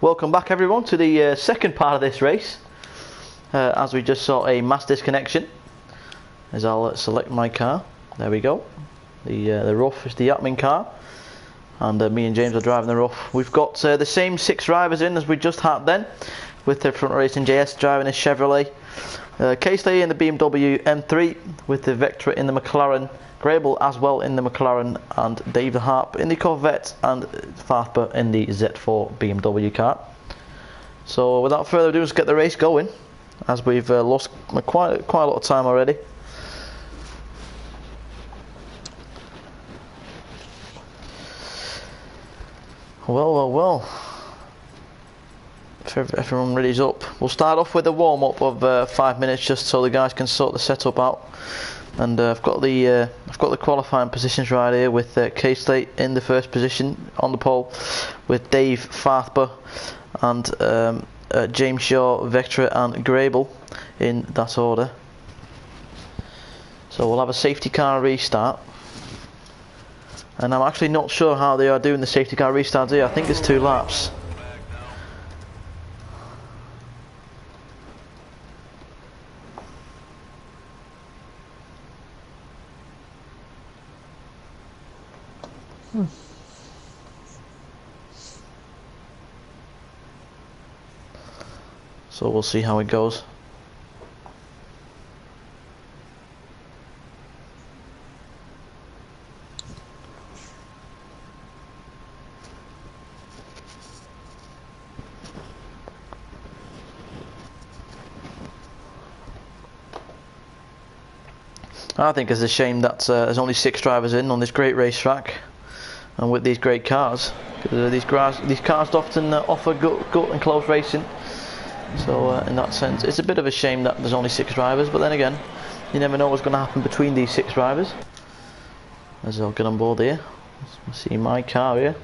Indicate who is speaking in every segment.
Speaker 1: Welcome back everyone to the second part of this race, as we just saw a mass disconnection. As I'll select my car, there we go. The rough is the admin car, and me and James are driving the rough. We've got the same 6 drivers in as we just had then, with the front racing JS driving his Chevrolet, Casey in the BMW M3, with the Vectra in the McLaren, Grable as well in the McLaren, and Dave the Harp in the Corvette, and Farper in the Z4 BMW car. So without further ado, let's get the race going, as we've lost quite a lot of time already. Well. If everyone ready's up, we'll start off with a warm-up of 5 minutes, just so the guys can sort the setup out. And I've got the qualifying positions right here, with K-Slate in the first position on the pole, with Dave, Farper, and James Shaw, Vectra, and Grable in that order. So we'll have a safety car restart, and I'm actually not sure how they are doing the safety car restart here. I think it's 2 laps. So we'll see how it goes. I think it's a shame that there's only 6 drivers in on this great racetrack, and with these great cars, because these cars often offer good and close racing. So in that sense, it's a bit of a shame that there's only 6 drivers, but then again, you never know what's going to happen between these 6 drivers. As I'll get on board here, let's see my car here,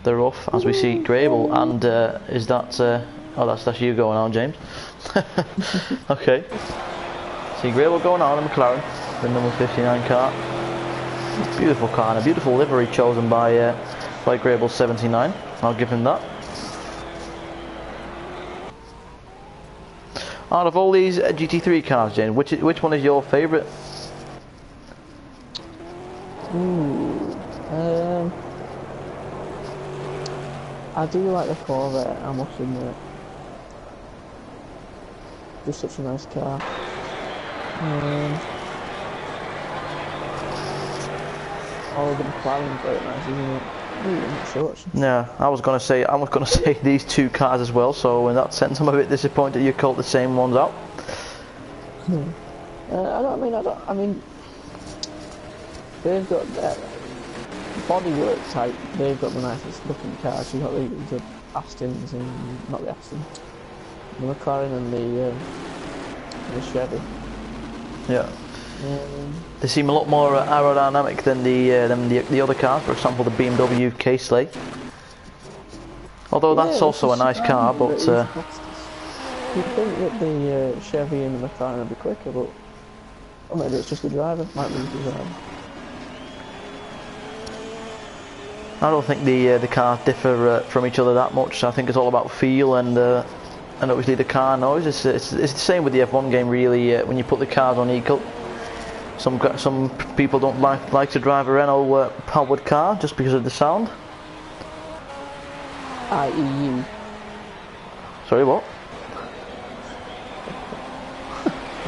Speaker 1: the rough, as we see Grable, and is that, oh that's you going on, James. Okay, see Grable going on in the McLaren, the number 59 car. Beautiful car, and a beautiful livery chosen by Grable 79, I'll give him that. Out of all these GT3 cars, Jane, which one is your favourite?
Speaker 2: I do like the Corvette, I must admit. Just such a nice car. All of the McLaren's very nice, isn't it? Not sure.
Speaker 1: Yeah, I was gonna say these 2 cars as well. So in that sense, I'm a bit disappointed you called the same ones out.
Speaker 2: I mean, they've got bodywork type. They've got the nicest looking cars. You've got the Astons, and not the Aston, the McLaren and the Chevy. Yeah. They seem a lot more aerodynamic than the other cars. For example, the BMW K-Slate. Although that's also a nice car, but you'd think that the Chevy and the McLaren would be quicker, but maybe it's just the driver. Might be the driver. I don't think the cars differ from each other that much. I think it's all about feel and obviously the car noise. It's the same with the F1 game, really. When you put the cars on equal. Some people don't like to drive a Renault powered car just because of the sound. I.e. you.
Speaker 1: Sorry, what?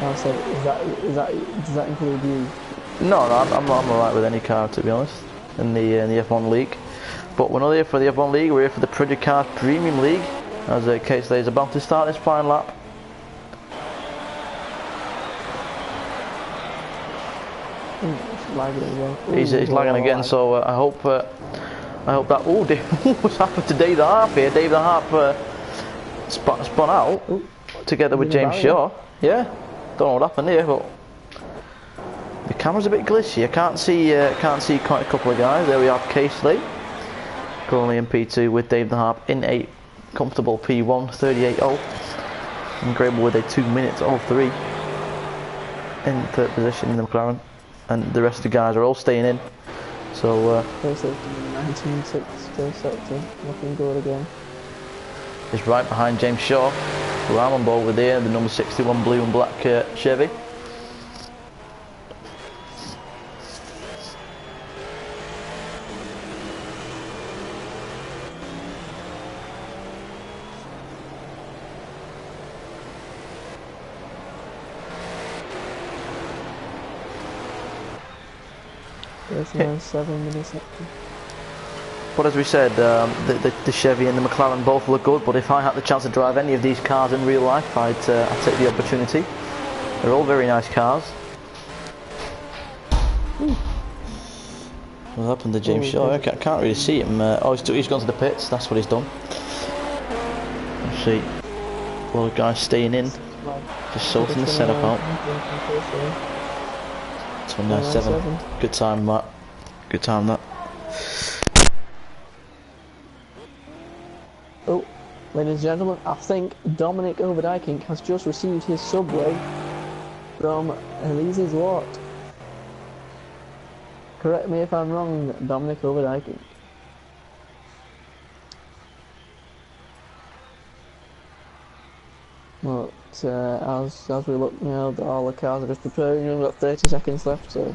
Speaker 2: I said, does that include you?
Speaker 1: No, I'm alright with any car, to be honest, in the F1 League. But we're not here for the F1 League, we're here for the Project Cars Premium League, as Casey is about to start his final lap. He's lagging again, so I hope that. Oh, what's happened to Dave the Harp here? Dave the Harp spun out together with James Shaw. Yeah, don't know what happened here, but the camera's a bit glitchy. I can't see quite a couple of guys. There we have K-Slate currently in P2 with Dave the Harp in a comfortable P1 38.0, and Grable with a 2:03 in 3rd position in the McLaren. And the rest of the guys are all staying in. So
Speaker 2: 19.6 first sector, looking good again.
Speaker 1: is right behind James Shaw, who I'm on board with here, the number 61 blue and black Chevy.
Speaker 2: There's 7 minutes left.
Speaker 1: But as we said, the Chevy and the McLaren both look good, but if I had the chance to drive any of these cars in real life, I'd take the opportunity. They're all very nice cars. What happened to James Shaw? I can't really see him. Oh, he's gone to the pits, that's what he's done. Let's see. A lot of guys staying in, just sorting the setup out. 29.7. Good time, Matt. Good time, that.
Speaker 2: Oh, ladies and gentlemen, I think Dominic Overdijking has just received his subway from Elise's lot. Correct me if I'm wrong, Dominic Overdijking. But as we look now, all the cars are just preparing. We've got 30 seconds left, so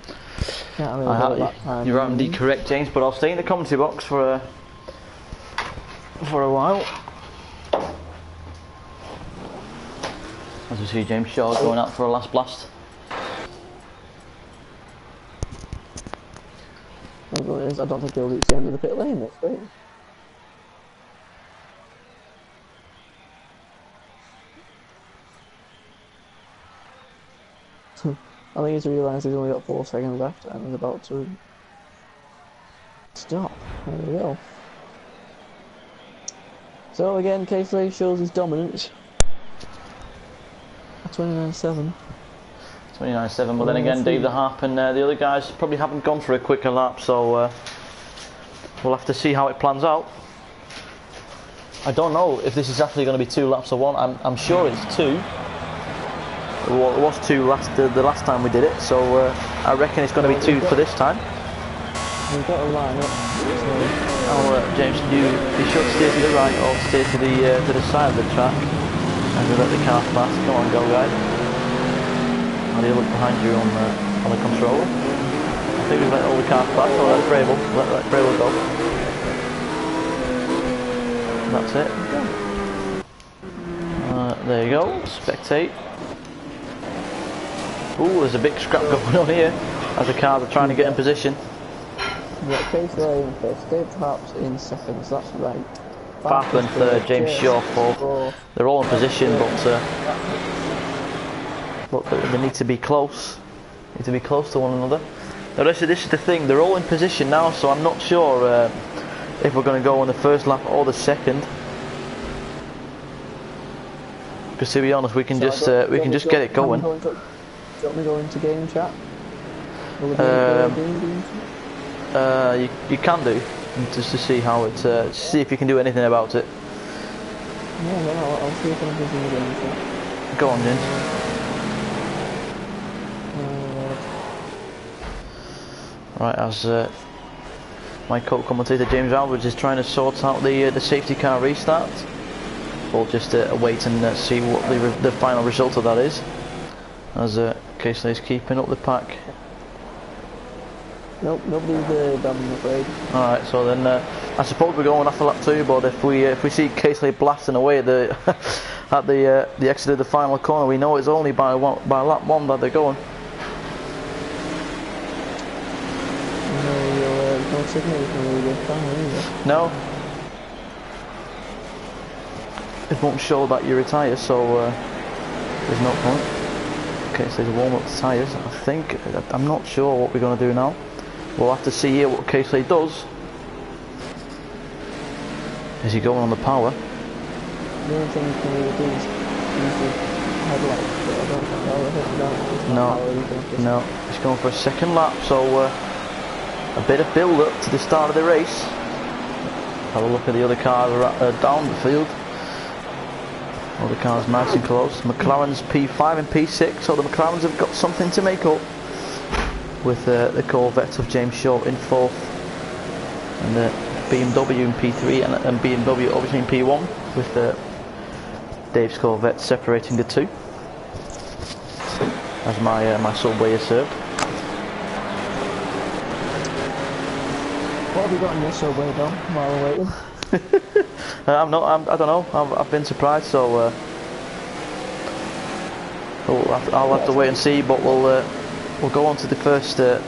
Speaker 2: can't really go that time.
Speaker 1: You're indeed correct, James. But I'll stay in the commentary box for a while. As we see James Shaw going out for a last blast.
Speaker 2: I don't think he'll reach the end of the pit lane. That's great. I think he's realised he's only got 4 seconds left and is about to stop. There we go. So again, K3 shows his dominance. 29.7.
Speaker 1: 29.7, but then again, Dave the Harp and the other guys probably haven't gone for a quicker lap, so we'll have to see how it plans out. I don't know if this is actually going to be 2 laps or 1. I'm sure it's 2. Well, it was 2 the last time we did it, so I reckon it's going to be 2 for this time.
Speaker 2: We've got a line up.
Speaker 1: James, you be sure to steer to the right or steer to the side of the track and we let the car pass. Come on, go guys. How do you look behind you on the controller? I think we've let all the cars pass. Oh, that's Brable. Let Brable go. That's it. There you go. Spectate. Ooh, there's a big scrap going on here as the cars are trying to get in position.
Speaker 2: Yeah, K3 in first, Dave Harp's in second, so that's right.
Speaker 1: Farp and third, James Shaw fourth. They're all in position, but they need to be close. Need to be close to one another. Now this is the thing, they're all in position now, so I'm not sure if we're going to go on the first lap or the second. Because to be honest, we can just get it going.
Speaker 2: Do you want me to go into game chat?
Speaker 1: You can do, just to see how it, see if you can do anything about it.
Speaker 2: Yeah, I'll see if I can do the game chat.
Speaker 1: Go on, James. Right, as my co-commentator James Alvarez is trying to sort out the safety car restart, we'll just wait and see what the final result of that is. As Casey is keeping up the pack.
Speaker 2: Nope, nobody's done, I'm afraid.
Speaker 1: Alright, so then I suppose we're going after lap 2, but if we see Casey blasting away at the at the exit of the final corner, we know it's only by lap 1 that they're going. No. It won't show that you retire, so there's no point. Okay, so there's warm up the tyres. I think, I'm not sure what we're going to do now. We'll have to see here what Casey does. Is he going on the power?
Speaker 2: The only thing you can really do is use the headlights, but I don't think
Speaker 1: no, he's going for a second lap, so a bit of build up to the start of the race. Have a look at the other cars down the field. All the cars nice and close. McLaren's P5 and P6, so the McLarens have got something to make up with the Corvette of James Shaw in 4th, and the BMW in P3 and BMW obviously in P1 with Dave's Corvette separating the two as my subway is served.
Speaker 2: What have you got in your subway, Dom, while we're waiting?
Speaker 1: I don't know. I've been surprised, so I'll have to wait and see. But we'll go on to the first to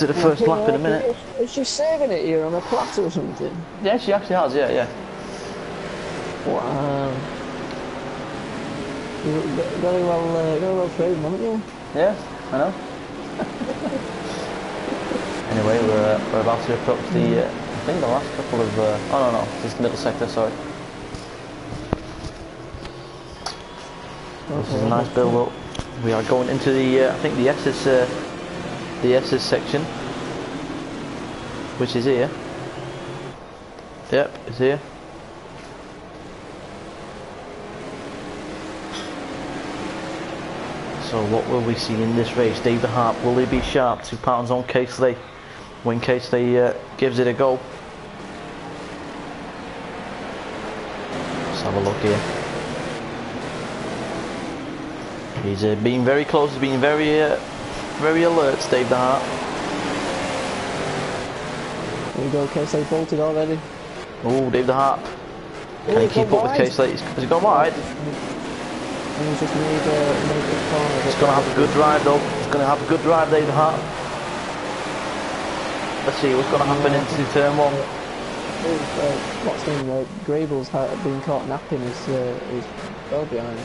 Speaker 1: the first lap in a minute.
Speaker 2: Is she serving it here on a platter or something?
Speaker 1: Yeah, she actually has. Yeah.
Speaker 2: Wow. Very well trained, haven't you?
Speaker 1: Yeah, I know. Anyway, we're about to approach the I think the last couple of oh no, this is the middle sector. Sorry. This is a nice build up. We are going into the I think the S's section, which is here. Yep, it's here. So what will we see in this race? Dave the Harp, will he be sharp? £2 on Casely when Casely gives it a go. Let's have a look here. He's being very close, he's being very alert, Dave the Harp.
Speaker 2: There you go, Casely bolted already.
Speaker 1: Oh, Dave the Harp. Can he keep up with Casely? Has he gone wide?
Speaker 2: And he's just made the corner.
Speaker 1: He's going to have a good drive though. He's going to have a good drive, Dave the Harp. Let's see what's going to happen into turn one.
Speaker 2: What's his name? Grable's been caught napping is well behind.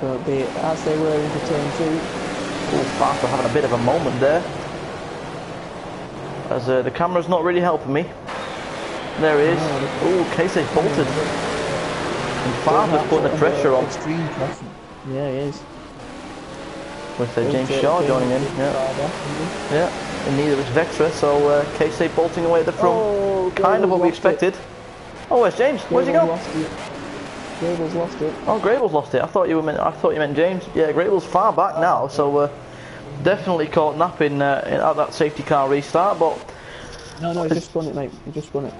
Speaker 2: But as they were into turn two.
Speaker 1: Oh, Farper having a bit of a moment there. As the camera's not really helping me. There he is. Oh, Casey's bolted. And Farper's putting the pressure on.
Speaker 2: Extreme pressure. Yeah, he is.
Speaker 1: With James Shaw joining in. Yeah. And neither is Vectra, so Casey bolting away at the front.
Speaker 2: Oh,
Speaker 1: kind of what we expected. Oh, where's James? Where's he gone?
Speaker 2: Grable's lost it.
Speaker 1: Oh, Grable's lost it. I thought you meant James. Yeah, Grable's far back now, so definitely caught napping at that safety car restart. But
Speaker 2: no, he just spun it, mate. He just spun it.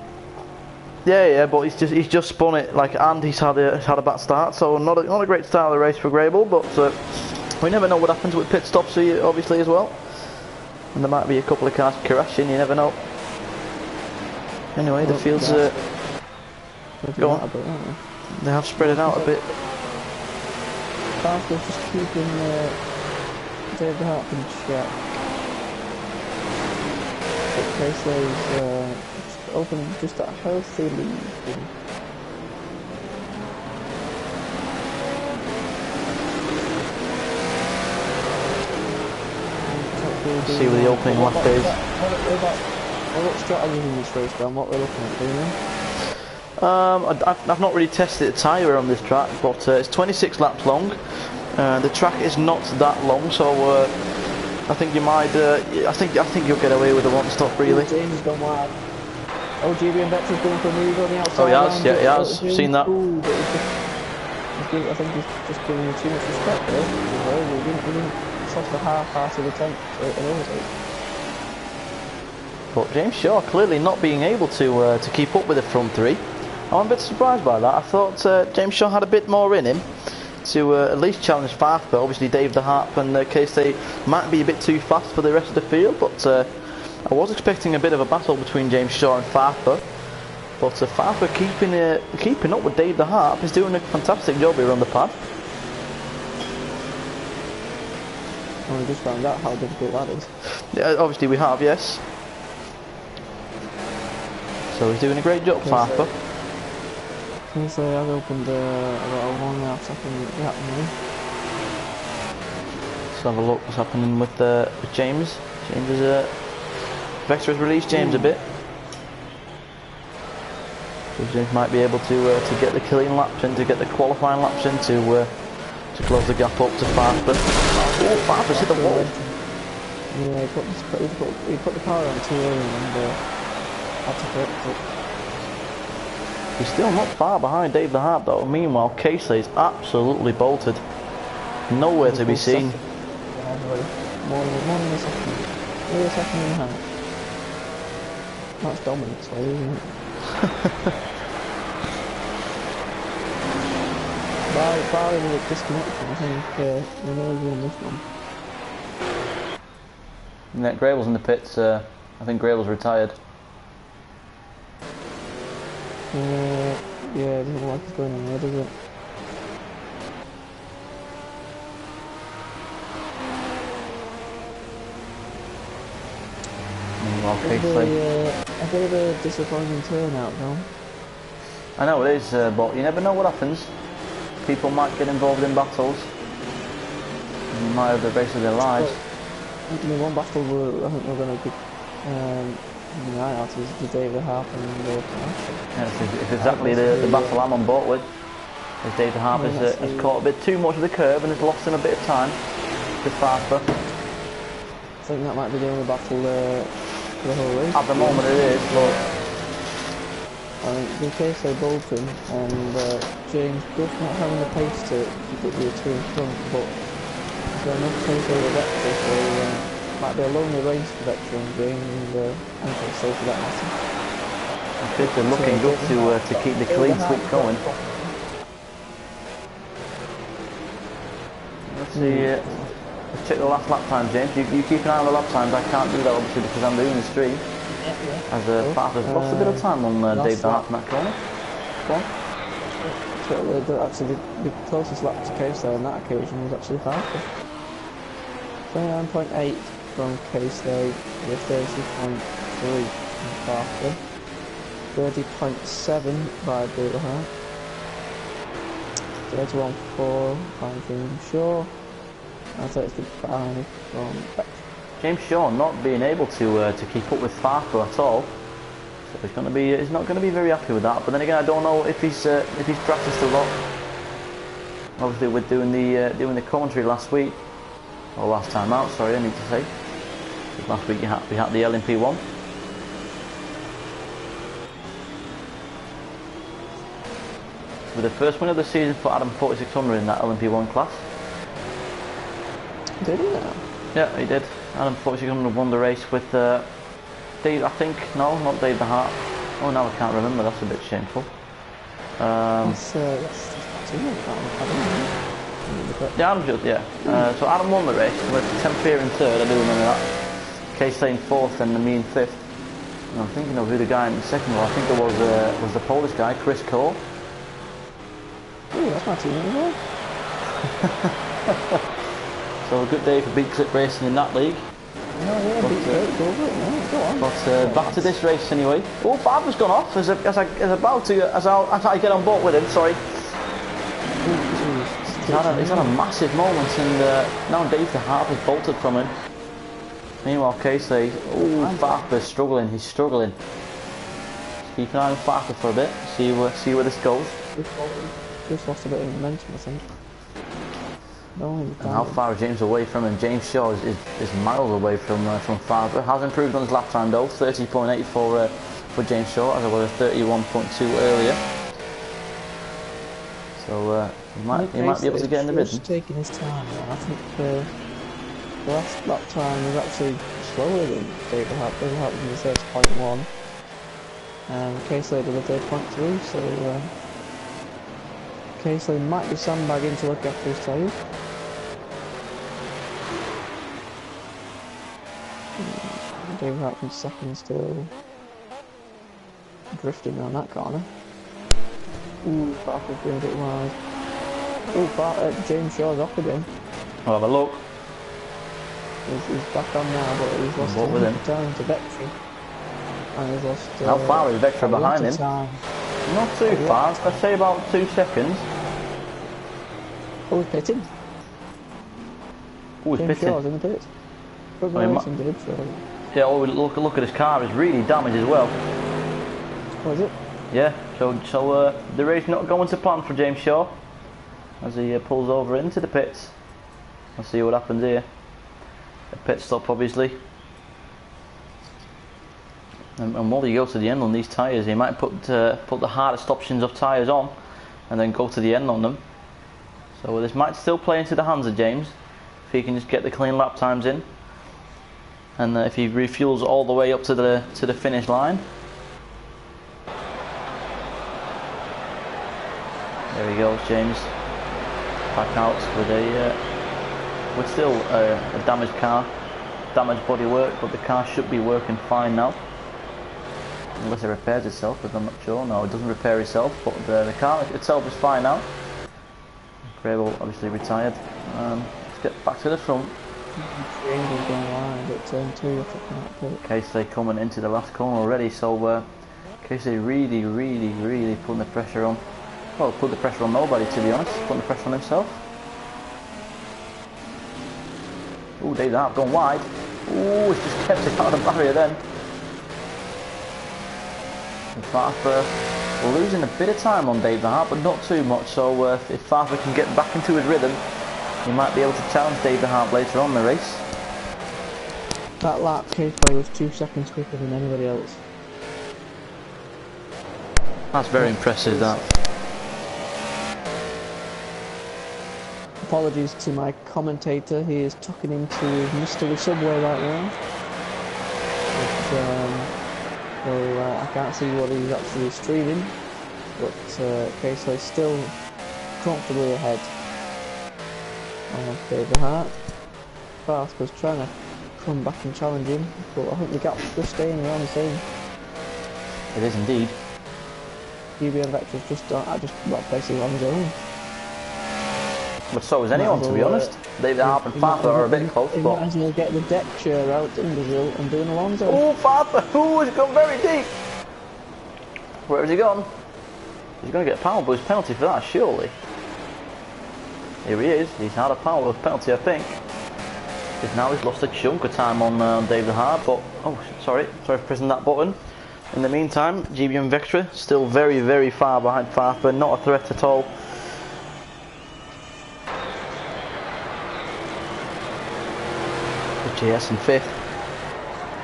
Speaker 1: Yeah, but he's just spun it and he's had a bad start. So not a great start of the race for Grable, but we never know what happens with pit stops obviously as well. And there might be a couple of cars crashing. You never know. Anyway, the field's go on. They have spread it out a bit.
Speaker 2: Farper's just keeping Dave the Harp in check. Casey's opening just a healthy lead.
Speaker 1: See where the opening lap is.
Speaker 2: What strategy in this race, Dan? What we're looking at, do you know?
Speaker 1: I've not really tested the tyre on this track, but it's 26 laps long. The track is not that long, so I think you might. I think you'll get away with a one-stop really.
Speaker 2: James has gone wide. Oh, GB and Vector's going for a move on the outside.
Speaker 1: Oh, he has. Yeah, he has. Seen that.
Speaker 2: Ooh, I think he's just giving you too much respect there. He didn't stop the half part of the tank an overtake.
Speaker 1: But James Shaw clearly not being able to keep up with the front three. I'm a bit surprised by that. I thought James Shaw had a bit more in him to at least challenge Farper. But obviously Dave the Harp and Casey might be a bit too fast for the rest of the field. But I was expecting a bit of a battle between James Shaw and Farper. But Farper keeping up with Dave the Harp is doing a fantastic job here on the pad.
Speaker 2: Well, we just found out how difficult that is.
Speaker 1: Yeah, obviously we have, yes. So he's doing a great job, Farper.
Speaker 2: Since I've opened about a 1.5 second gap now.
Speaker 1: Let's have a look what's happening with James. James is Vector has released James a bit. So James might be able to get the killing laps in, to get the qualifying laps in, to close the gap up to Farper. Oh, Farper's hit the wall.
Speaker 2: Yeah, he put the car on too early and had to correct it.
Speaker 1: He's still not far behind Dave the Harp though. Meanwhile, Casey's absolutely bolted. Nowhere to be seen.
Speaker 2: More than a second. Maybe a second and a half. That's dominance, isn't it? Barring the disconnection, I think we know we won this one.
Speaker 1: Yeah, Grable's in the pits. I think Grable's retired.
Speaker 2: Yeah, it doesn't look like it's going anywhere, does it? A bit of a disappointing turnout, though.
Speaker 1: I know it is, but you never know what happens. People might get involved in battles. And you might have the race of their lives.
Speaker 2: I mean, one battle I think we're going to be keeping an eye out is the David Harp and the
Speaker 1: yeah, it's exactly the battle I'm on board with. As David Harp has caught a bit too much of the curve and has lost him a bit of time with Farper.
Speaker 2: I think that might be the only battle for the whole race.
Speaker 1: At the moment it is, but
Speaker 2: I think in case they Bolton and James Duff not having the pace to keep up the two in front, but if they're enough pace over Vector, so might be a lonely race for Vector and James and so for that matter.
Speaker 1: They're looking good to keep the clean sweep going. Let's see. Let's check the last lap time, James. You keep an eye on the lap times. I can't do that obviously because I'm doing the stream. As Farper's lost a bit of time on Dave Hart in that corner. Go on.
Speaker 2: So actually, the closest lap to Case there on that occasion was actually Farper. 29.8 from Case there with 30.3 from Farper. 30.7 by David Hart. 31.4 by James Shaw. And 33.5 from Beck.
Speaker 1: James Shaw not being able to keep up with Farper at all, so he's not going to be very happy with that. But then again, I don't know if he's practiced a lot. Obviously, with doing the commentary last week, or last time out. Sorry, I need to say. Last week we had the LMP1. With the first win of the season for Adam 4600 in that LMP1 class.
Speaker 2: Did he now?
Speaker 1: Yeah, he did. Adam 4600 won the race with Dave, I think. No, not Dave the Hart. Oh, now I can't remember. That's a bit shameful.
Speaker 2: That's
Speaker 1: yeah, Adam just, yeah. So Adam won the race. With Tempera in third, I do remember that. Case Lane fourth and me in fifth. And I'm thinking of who the guy in the second one. I think it was the Polish guy, Chris Cole.
Speaker 2: Ooh, that's my team as well.
Speaker 1: So a good day for Big Clip Racing in that league.
Speaker 2: Yeah, Big Clip, go over it, no, go on.
Speaker 1: But back to this race anyway. Oh, Farper's gone off as I get on board with him. Sorry. He's had a massive moment, and now Dave the Hart has bolted from him. Meanwhile, Casey, Farper's struggling. He's struggling. Just keep an eye on Farper for a bit. See where this goes.
Speaker 2: Just lost a bit of momentum, I think.
Speaker 1: And how far is James away from him? James Shaw is miles away from Farper. Has improved on his lap time though, 30.8 for James Shaw, as it was a 31.2 earlier. So he might be able to get in the bid.
Speaker 2: He's taking his time. I think the last lap time was actually slower than David Hart. David Hart was in the 30.1, and Casey did a 30.3. So Casey might be sandbagging to look after his tyres. David Hart from second still drifting around that corner. Ooh, Farper's been a bit wide. Ooh, James Shaw's off again.
Speaker 1: I'll have a look.
Speaker 2: He's back on now, but he's lost time to Vector. And he's lost...
Speaker 1: How far is Vector behind him?
Speaker 2: Time.
Speaker 1: Not too far, I'd say about 2 seconds.
Speaker 2: Oh, he's pitting.
Speaker 1: Oh, he's
Speaker 2: James
Speaker 1: pitting.
Speaker 2: Shaw's in the pit.
Speaker 1: Yeah, oh, look at his car, it's really damaged as well.
Speaker 2: Oh, is it?
Speaker 1: Yeah, so the race not going to plan for James Shaw as he pulls over into the pits. We'll see what happens here. A pit stop, obviously. And while he goes to the end on these tyres, he might put the hardest options of tyres on and then go to the end on them. So this might still play into the hands of James if he can just get the clean lap times in. And if he refuels all the way up to the finish line. There he goes, James. back out with still a damaged car, damaged bodywork, but the car should be working fine now. Unless it repairs itself, because I'm not sure. No, it doesn't repair itself, but the car itself is fine now. Grable obviously retired. Let's get back to the front. Casey coming into the last corner already, so Casey really putting the pressure on. Well, put the pressure on nobody, to be honest. Putting the pressure on himself. Ooh, David Hart gone wide. Ooh, it's just kept it out of the barrier then. And Farfur losing a bit of time on David Hart, but not too much. So if Farfur can get back into his rhythm, he might be able to challenge David Hart later on in the race.
Speaker 2: That lap, Casey was 2 seconds quicker than anybody else.
Speaker 1: That's very impressive, that.
Speaker 2: Apologies to my commentator, he is tucking into Mr. Subway right now. But, I can't see what he's actually streaming, but Casey is still comfortably ahead of David Hart. Fast was trying to come back and challenge him, but I think the gap's just staying around the same.
Speaker 1: It is indeed.
Speaker 2: Vector's just basically on his own.
Speaker 1: But so is anyone, to be honest. David Hart and Farfur are a bit close, but...
Speaker 2: might as well get the deck chair out in Brazil and do an Alonso.
Speaker 1: Oh, Farfur! Oh, he's gone very deep! Where has he gone? He's going to get a power boost penalty for that, surely. Here he is. He's had a power boost penalty, I think. Because now he's lost a chunk of time on David Hart, but... Oh, sorry for pressing that button. In the meantime, GBM Vectra still very far behind Farfur, not a threat at all. GS in 5th.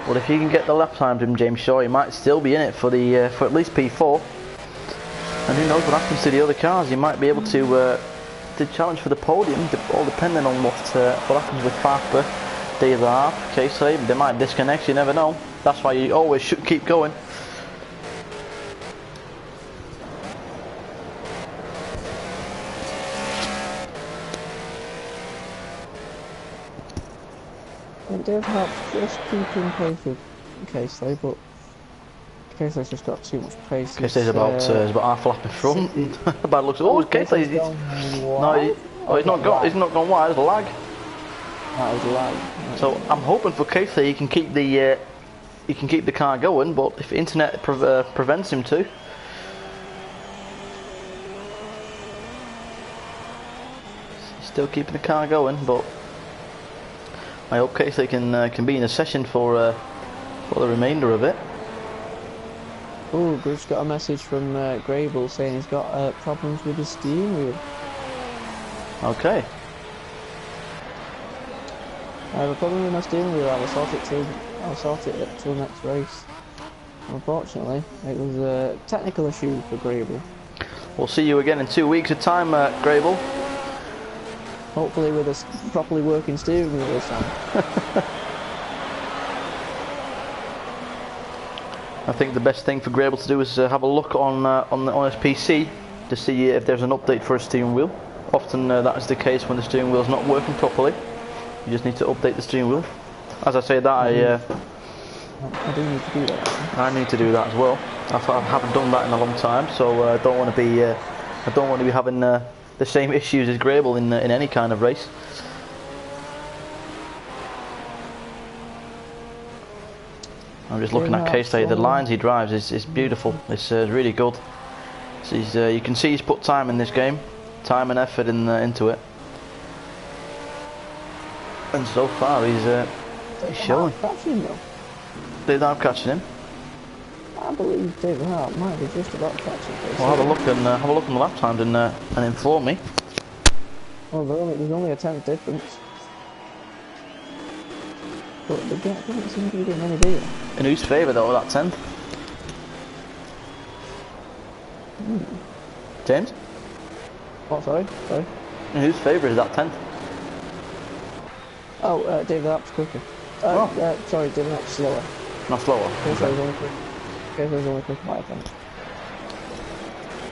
Speaker 1: Well, if you can get the lap time to him, James Shaw, he might still be in it for the for at least P4. And who knows what happens to the other cars? He might be able to challenge for the podium, all depending on what happens with Farfur, David Hart, Casey. They might disconnect. You never know. That's why you always should keep going.
Speaker 2: David Hart's just keeping pace with Casey, but Casey's just got too much pace.
Speaker 1: Casey's about half a lap in front. Bad looks. Oh, Casey's no, he's not gone. He's not gone wide. There's a lag.
Speaker 2: That was a lag.
Speaker 1: So I'm hoping for Casey he can keep the car going, but if internet prevents him to. He's still keeping the car going, but. I hope Casey can be in a session for the remainder of it.
Speaker 2: Oh, just got a message from Grable saying he's got problems with his steering wheel.
Speaker 1: Okay.
Speaker 2: I have a problem with my steering wheel. I'll sort it till the next race. Unfortunately, it was a technical issue for Grable.
Speaker 1: We'll see you again in 2 weeks' time, Grable.
Speaker 2: Hopefully with a properly working steering wheel this time.
Speaker 1: I think the best thing for Grable to do is have a look on his PC to see if there's an update for his steering wheel. Often that is the case when the steering wheel is not working properly. You just need to update the steering wheel. As I say that, I
Speaker 2: do need to do that.
Speaker 1: I need to do that as well. I haven't done that in a long time, so I don't want to be having the same issues as Grable in any kind of race. I'm just looking at Casey. The lines he drives is beautiful. It's really good. So you can see he's put time in this game, time and effort into it, and so far he's showing. David Hart catching him.
Speaker 2: I believe David Hart might be just about catching Casey.
Speaker 1: Well, have a look on the lap times and inform me.
Speaker 2: Well, there's only a 10th difference. But the gap doesn't seem to be getting any bigger.
Speaker 1: In whose favour though, that 10th? James?
Speaker 2: Oh, sorry.
Speaker 1: In whose favour is that 10th?
Speaker 2: Oh, David Hart's quicker. Sorry, David Hart's slower.
Speaker 1: Not slower.
Speaker 2: Casey's only quicker by a 10th.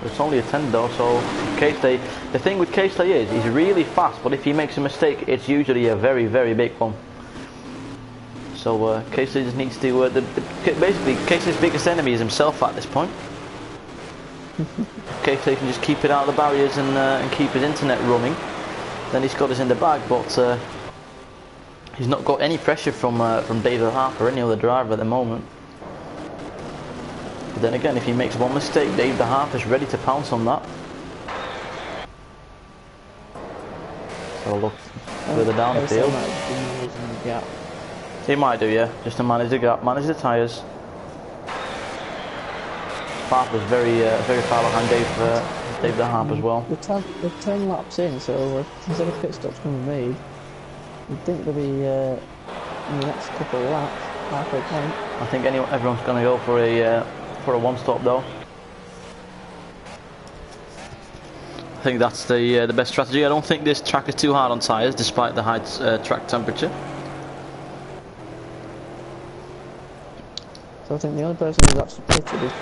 Speaker 1: It's only a 10 though, so Casey, the thing with Casey is he's really fast, but if he makes a mistake, it's usually a very, very big one. So Casey just needs to, basically Casey's biggest enemy is himself at this point. Casey can just keep it out of the barriers and keep his internet running, then he's got us in the bag, but he's not got any pressure from David Harp or any other driver at the moment. But then again, if he makes one mistake, Dave the Harp is ready to pounce on that. So look further down the field. He might do, yeah, just to manage the gap, manage the tyres. Harp was very far behind Dave the Harp as well.
Speaker 2: We're 10 laps in, so instead of pit stops can be made, you'd think there'll be in the next couple of laps, halfway point.
Speaker 1: I think everyone's going to go for a one-stop though. I think that's the best strategy. I don't think this track is too hard on tyres, despite the high track temperature.
Speaker 2: So I think the only person who's actually pitted is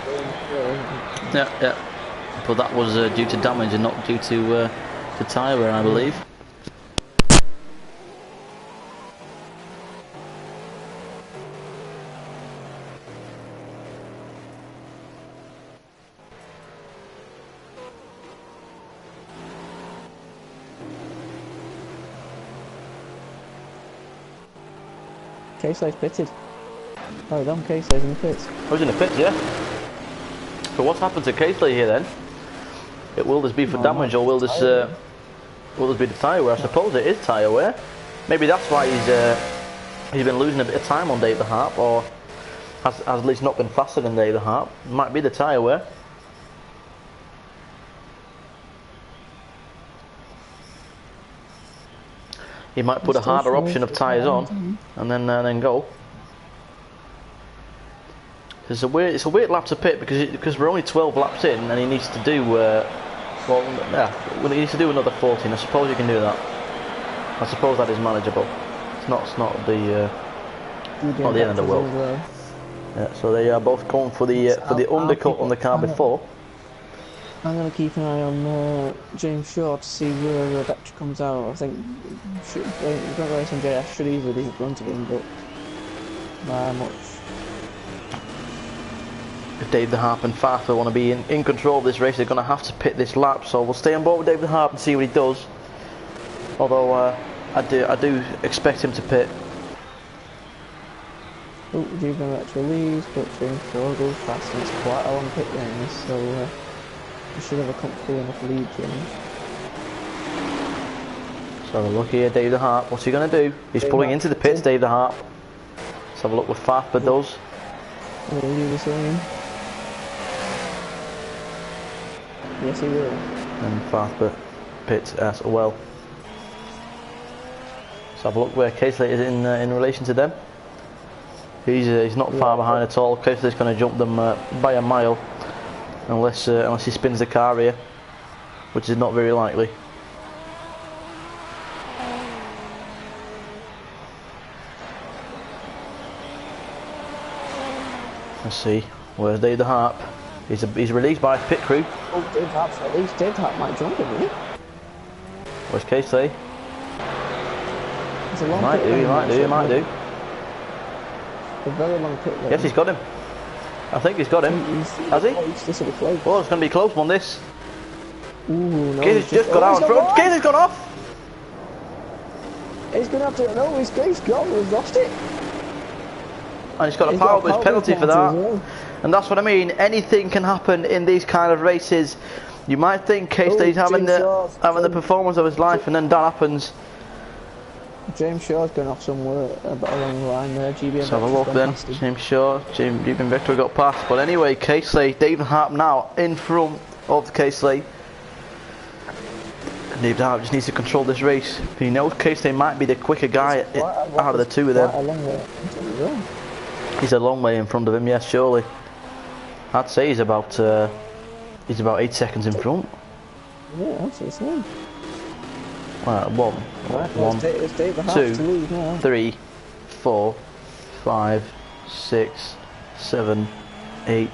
Speaker 1: Yeah. But that was due to damage and not due to tyre wear, I believe.
Speaker 2: Casey's pitted. Oh, damn, Casey's in the pits.
Speaker 1: I was in the pits, yeah. So what's happened to Casey here then? Will this be for damage or will this be the tyre wear? I suppose it is tyre wear. Maybe that's why he's been losing a bit of time on Dave the Harp, or has at least not been faster than Dave the Harp. Might be the tyre wear. He might put a harder option of tyres on and then go. It's a weird lap to pit because we're only 12 laps in and he needs to do he needs to do another 14. I suppose you can do that. I suppose that is manageable. It's not the end of the world. Yeah, so they are both going for the undercut on the car before.
Speaker 2: I'm going to keep an eye on James Shaw to see where Vector comes out. I think Racing JS should easily be in front of him, but not much.
Speaker 1: If Dave the Harp and Farfa want to be in control of this race, they're going to have to pit this lap. So we'll stay on board with Dave the Harp and see what he does. Although I do expect him to pit.
Speaker 2: Oh, Juvenile actually leaves, but James Shaw goes fast and it's quite a long pit lane, so we should have a comfortable enough lead, James.
Speaker 1: So look here, Dave the Harp. What's he going to do? He's pulling into the pits, Dave the Harp. Let's have a look what Farfa does.
Speaker 2: Will he do the same? Yes, he will.
Speaker 1: And Farfa pits as well. Let's have a look where Casey is in relation to them. He's not far behind at all. Casey's going to jump them by a mile, unless he spins the car here, which is not very likely. Let's see, where's Dave the Harp? He's released by his pit crew.
Speaker 2: Oh, Dave Harp's released. Dave Harp might jump him, really.
Speaker 1: Where's Casey?
Speaker 2: He might do. A very long pit lane.
Speaker 1: Yes, he's got him. I think he's got him. Has he?
Speaker 2: This will be close.
Speaker 1: Oh, it's going to be a close one, this.
Speaker 2: Ooh, no.
Speaker 1: Casey's just got out in front. Casey's gone off!
Speaker 2: He's going to have to... No, he's gone. We've lost it.
Speaker 1: And he's got a power boost penalty for that. Well. And that's what I mean. Anything can happen in these kind of races. You might think Casey's having the performance of his life, and then that happens.
Speaker 2: James Shaw's going off somewhere along the line there.
Speaker 1: Let's have a look then. James Shaw, GB and Victor got past. But anyway, Casey, David Harp now in front of Casey. David Harp just needs to control this race. He knows Casey might be the quicker guy out of the two of them. He's a long way in front of him, yes, surely. I'd say he's about 8 seconds in front.
Speaker 2: Yeah, that's the same.
Speaker 1: One, 2, 3, 4, 5, 6, 7, 8,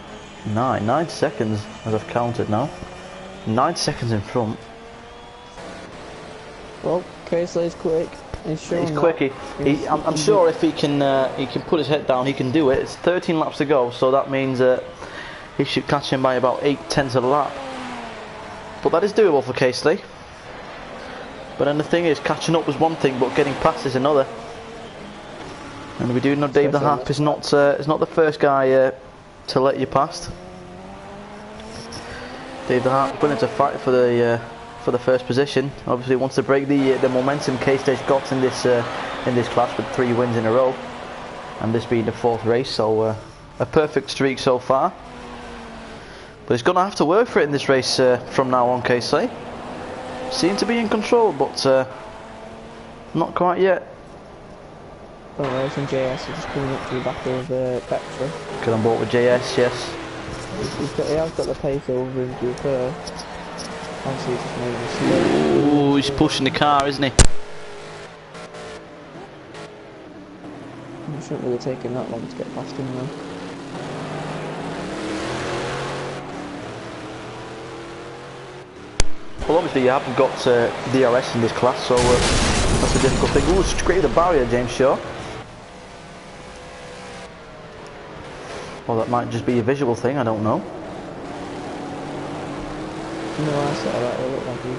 Speaker 1: 9. 9 seconds as I've counted now. 9 seconds in front.
Speaker 2: Well, Casey's quick. He's
Speaker 1: quick. I'm sure if he can put his head down, he can do it. It's 13 laps to go, so that means he should catch him by about 8/10 of a lap. But that is doable for Casey. But then the thing is, catching up was one thing, but getting past is another. And we do know Dave the Harp is not the first guy to let you past. Dave the Harp willing to fight for the first position. Obviously wants to break the momentum K-Stage got in this class with 3 wins in a row, and this being the 4th race, so a perfect streak so far. But he's gonna have to work for it in this race from now on. K-Stage seem to be in control, but not quite yet.
Speaker 2: Alright, and JS is just coming up to the back of Vectra.
Speaker 1: Get on board with JS, yes.
Speaker 2: He has got the pace over him to be fair. Obviously he's just made a mistake.
Speaker 1: Ooh, he's pushing the car, isn't he?
Speaker 2: It shouldn't really taking that long to get past him though.
Speaker 1: Well, obviously you haven't got DRS in this class, so that's a difficult thing. Ooh, straight the barrier, James Shaw. Well, that might just be a visual thing, I don't know.
Speaker 2: No, I saw that. It looked like he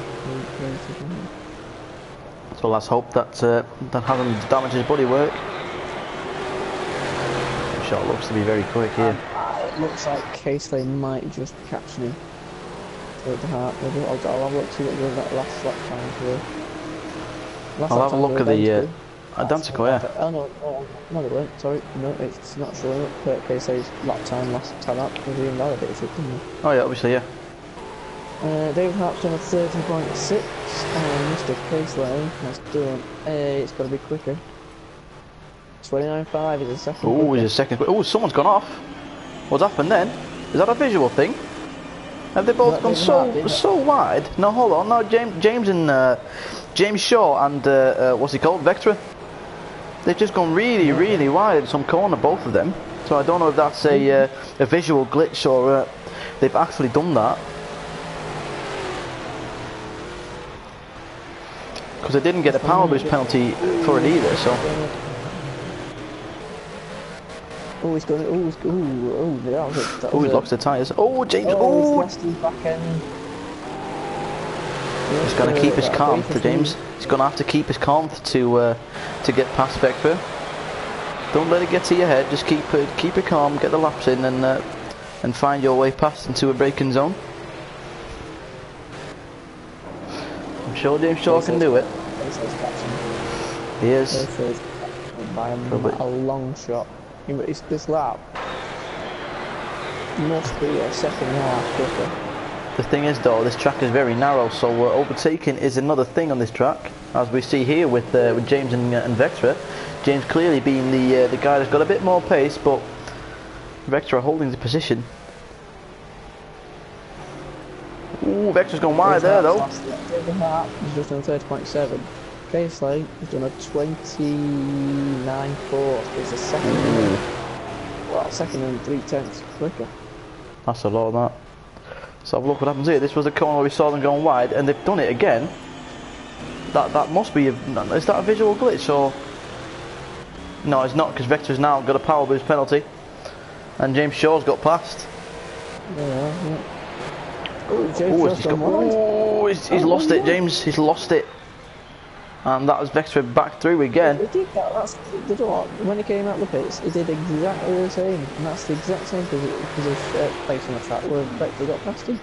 Speaker 1: so let's hope that that hasn't damaged his bodywork. Shot looks to be very quick here.
Speaker 2: It looks like Casey might just be catching him. At the heart. I'll have a look see what that last lap time for.
Speaker 1: I'll have a look at the identical, yeah.
Speaker 2: Oh no, they weren't. Sorry, no, it's not showing up. Casey's lap time last time up was invalidated, didn't it?
Speaker 1: Oh yeah, obviously, yeah.
Speaker 2: David Harp's done a 30.6 and Mr. Casey has done it's got to be quicker. 29.5 is a second.
Speaker 1: Oh, he's a second. Oh, someone's gone off. What's happened then? Is that a visual thing? Have they both gone so wide? No, hold on. No, James Shaw and what's he called, Vectra? They've just gone really wide in some corner, both of them. So I don't know if that's a visual glitch or they've actually done that. Because they didn't get a power boost penalty for it either, so.
Speaker 2: Oh, he's going.
Speaker 1: Oh, he's lost the tyres. Oh, James.
Speaker 2: Oh, he's back end.
Speaker 1: He's going to keep his calm for James. He's going to have to keep his calm to get past Vectra. Don't let it get to your head. Just keep it calm, get the laps in, and find your way past into a braking zone. I'm sure James Shaw can do it. He is.
Speaker 2: By a long shot. It's this lap must be a second and a half quicker.
Speaker 1: The thing is though, this track is very narrow, so overtaking is another thing on this track, as we see here with James and Vectra. James clearly being the guy that's got a bit more pace, but Vectra holding the position. Ooh, Vectra's gone wide there though.
Speaker 2: He's just done 30.7. Casey has done a 29.4. It's a second. Well, second and 3/10 quicker.
Speaker 1: That's a lot of that. So have a look what happens here. This was the corner where we saw them going wide, and they've done it again. That must be is that a visual glitch or? No, it's not, because Vectra's now got a power boost penalty, and James Shaw's got past.
Speaker 2: Yeah. Oh,
Speaker 1: he's lost it, James. He's lost it. And that was Vectra back through again.
Speaker 2: He did that. When he came out the pits, he did exactly the same. And that's the exact same place on the track where Vectra got past him.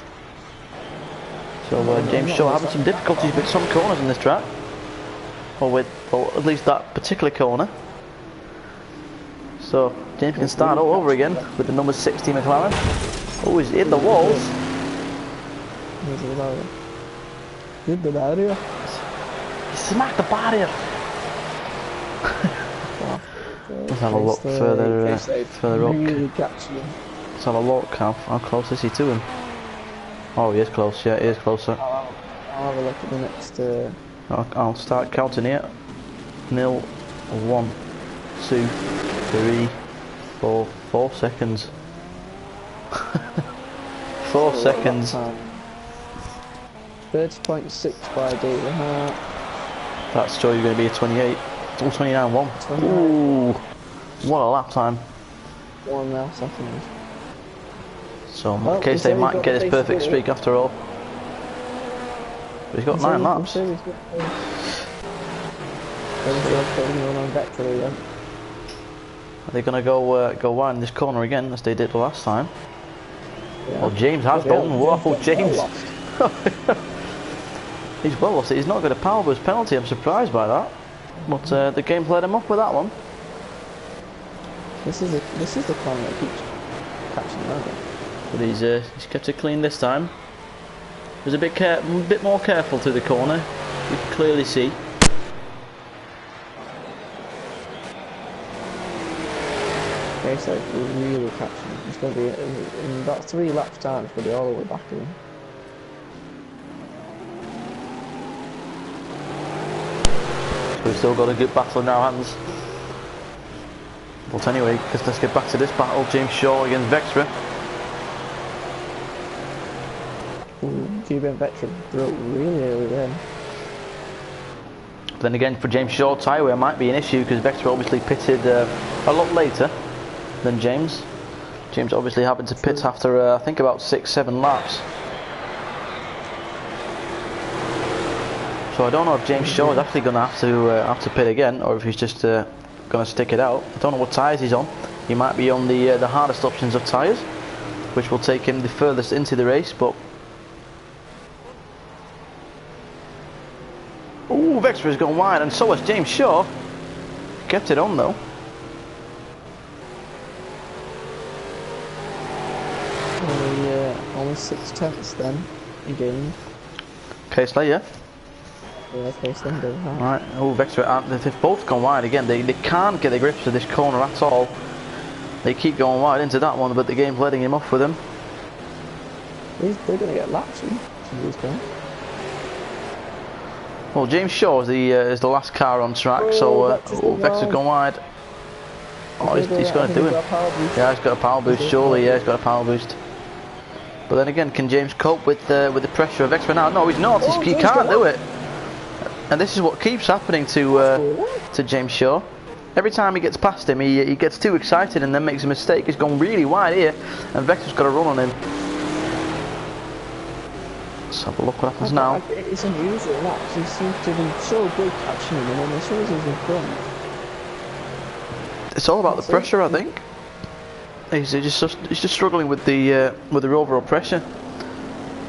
Speaker 1: So James Shaw having some difficulties with some corners in this track. Or at least that particular corner. So James can start all over again with the number 60 McLaren. Oh, he's hit the walls.
Speaker 2: Hit the barrier.
Speaker 1: He smacked the barrier. Let's have a look further up. Let's have a look. How close is he to him? Oh, he is close. Yeah, he is closer.
Speaker 2: I'll have a look at the next.
Speaker 1: I'll start counting here. 0, 1, 2, 3, 4. 4 seconds. 4 seconds.
Speaker 2: 30.6 by David Hart.
Speaker 1: That's still going to be a 28. Oh, 29.1. Ooh, what a lap time.
Speaker 2: 1.5 seconds.
Speaker 1: So in that case, they might get his perfect streak after all. But he's got 9 laps. Are they going to go wide in this corner again, as they did the last time? Yeah. Well, James has gone. Whoa, James. He's well lost. He's not got a power boost penalty. I'm surprised by that. But the game played him up with that one.
Speaker 2: This is the corner that keeps catching him over.
Speaker 1: But he's kept it clean this time. He was a bit more careful through the corner. You can clearly see.
Speaker 2: Okay, so we're really catching him. It's going to be in about 3 laps time. It's going to be all the way back in.
Speaker 1: So we've still got a good battle in our hands. But anyway, let's get back to this battle. James Shaw against Vectra.
Speaker 2: GB and Vectra broke really early then.
Speaker 1: Then again, for James Shaw, tyre wear might be an issue because Vectra obviously pitted a lot later than James. James obviously having to pit after I think about 6-7 laps. So I don't know if James Shaw is actually going to have to pit again, or if he's just going to stick it out. I don't know what tyres he's on. He might be on the hardest options of tyres, which will take him the furthest into the race. But ooh, Vectra has gone wide, and so has James Shaw. Kept it on though.
Speaker 2: Almost 6/10 then again.
Speaker 1: Casely, yeah.
Speaker 2: Yeah, Casely and David Hart.
Speaker 1: Right. Oh, Vectra, they've both gone wide again. They can't get the grips of this corner at all. They keep going wide into that one, but the game's letting him off with them.
Speaker 2: They're going to get laps in these guys.
Speaker 1: Well, James Shaw is the last car on track, so Vectra's gone wide. Oh, he's going to do it. Yeah, he's got a power boost, surely. Yeah, he's got a power boost. But then again, can James cope with the pressure of Vectra now? No, he's not. He can't do it. And this is what keeps happening to James Shaw. Every time he gets past him, he gets too excited and then makes a mistake. He's gone really wide here, and Vectra's got a run on him. Let's have a look what happens now.
Speaker 2: It's unusual laps. He seems to be so good catching him, and then as soon as he's in front,
Speaker 1: it's all about the pressure, I think. He's just struggling with the overall pressure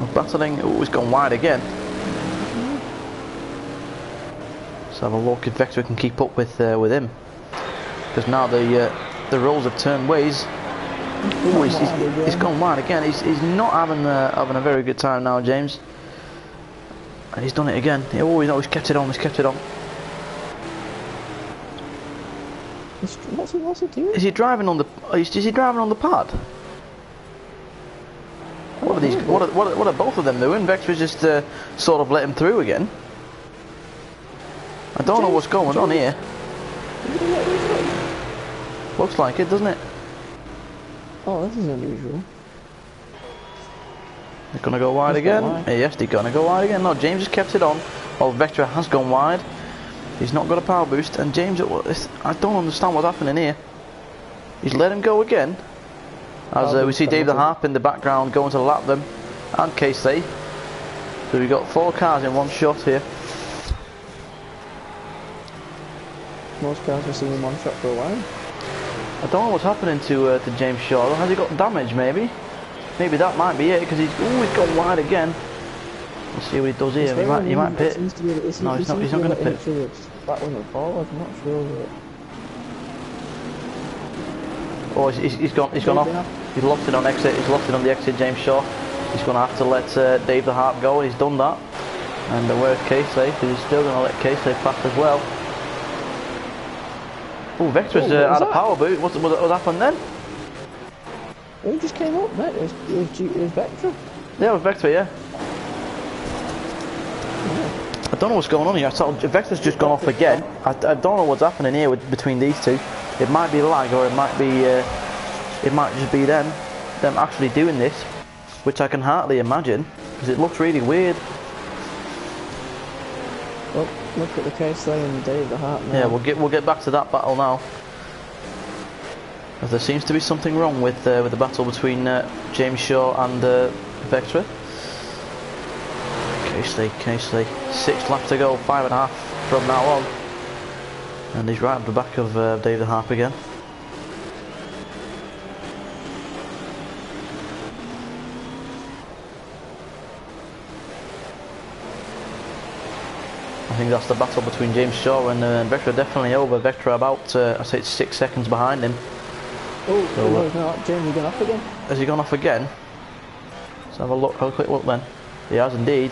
Speaker 1: of battling. Oh, he's gone wide again. Let's have a look if Vectra can keep up with him, because now the roles have turned ways. Ooh, he's gone wide again. He's not having a very good time now, James. And he's done it again. He's kept it on. He's kept it on.
Speaker 2: What's he doing?
Speaker 1: Is he driving on the pad? What are these? What are both of them doing? Vectra's just sort of let him through again. I don't know what's going on here. Looks like it, doesn't it?
Speaker 2: Oh, this is unusual.
Speaker 1: They're gonna go wide again. Yes, they're gonna go wide again. No, James has kept it on. Oh, Vectra has gone wide. He's not got a power boost, and James, I don't understand what's happening here. He's let him go again. As we see Dave the Harp in the background going to lap them, and Casey. So we've got 4 cars in one shot here.
Speaker 2: Most cars we've seen in one shot for a while.
Speaker 1: I don't know what's happening to James Shaw. Has he got damage, maybe? Maybe that might be it, because he's gone wide again. Let's see what he does here. He might pit. No, he's not going to pit.
Speaker 2: Backwards and forwards, I'm not sure.
Speaker 1: Oh, he's gone off. He's lost it on exit. He's lost it on the exit, James Shaw. He's going to have to let Dave the Harp go. He's done that. And where's Casey? Because he's still going to let Casey pass as well. Oh, Vectra's had a power boot. What happened then?
Speaker 2: He just came up, mate. It was Vectra.
Speaker 1: Yeah, it was Vectra, yeah. I don't know what's going on here. Vectra's just gone off again. I don't know what's happening here between these two. It might be lag, or it might just be them actually doing this, which I can hardly imagine, because it looks really weird.
Speaker 2: Well, look at the case there and Dave the Hart now.
Speaker 1: Yeah, we'll get back to that battle now. As there seems to be something wrong with the battle between James Shaw and Vectra. Casely, 6 laps to go, 5.5 from now on. And he's right at the back of Dave the Harp again. I think that's the battle between James Shaw and Vectra. Definitely over. Vectra about, I say it's 6 seconds behind him.
Speaker 2: Oh, so, no, he's not. James has gone off again.
Speaker 1: Has he gone off again? Let's have a quick look then. He has indeed.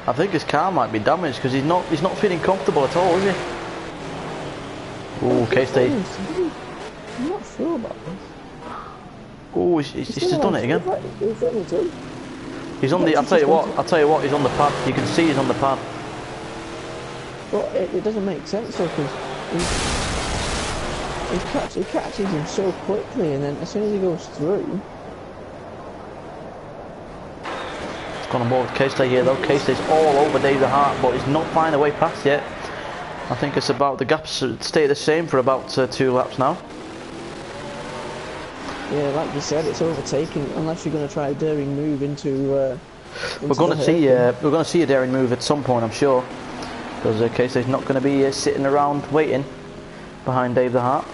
Speaker 1: I think his car might be damaged because he's not feeling comfortable at all, is he? Ooh, K-State.
Speaker 2: I'm not sure about this.
Speaker 1: Oh, he's just done it again. He's on the. I'll tell you what. He's on the pad. You can see he's on the pad.
Speaker 2: But it doesn't make sense though, because he catches him so quickly, and then as soon as he goes through.
Speaker 1: It's gone on board with K-State here though. K-State's all over Dave the Hart, but he's not finding a way past yet. I think it's about the gaps stay the same for about 2 laps now. Yeah,
Speaker 2: like you said, it's overtaking unless you're going to try a daring move into
Speaker 1: we're going to see a daring move at some point, I'm sure, because K-State's not going to be sitting around waiting behind Dave the Hart.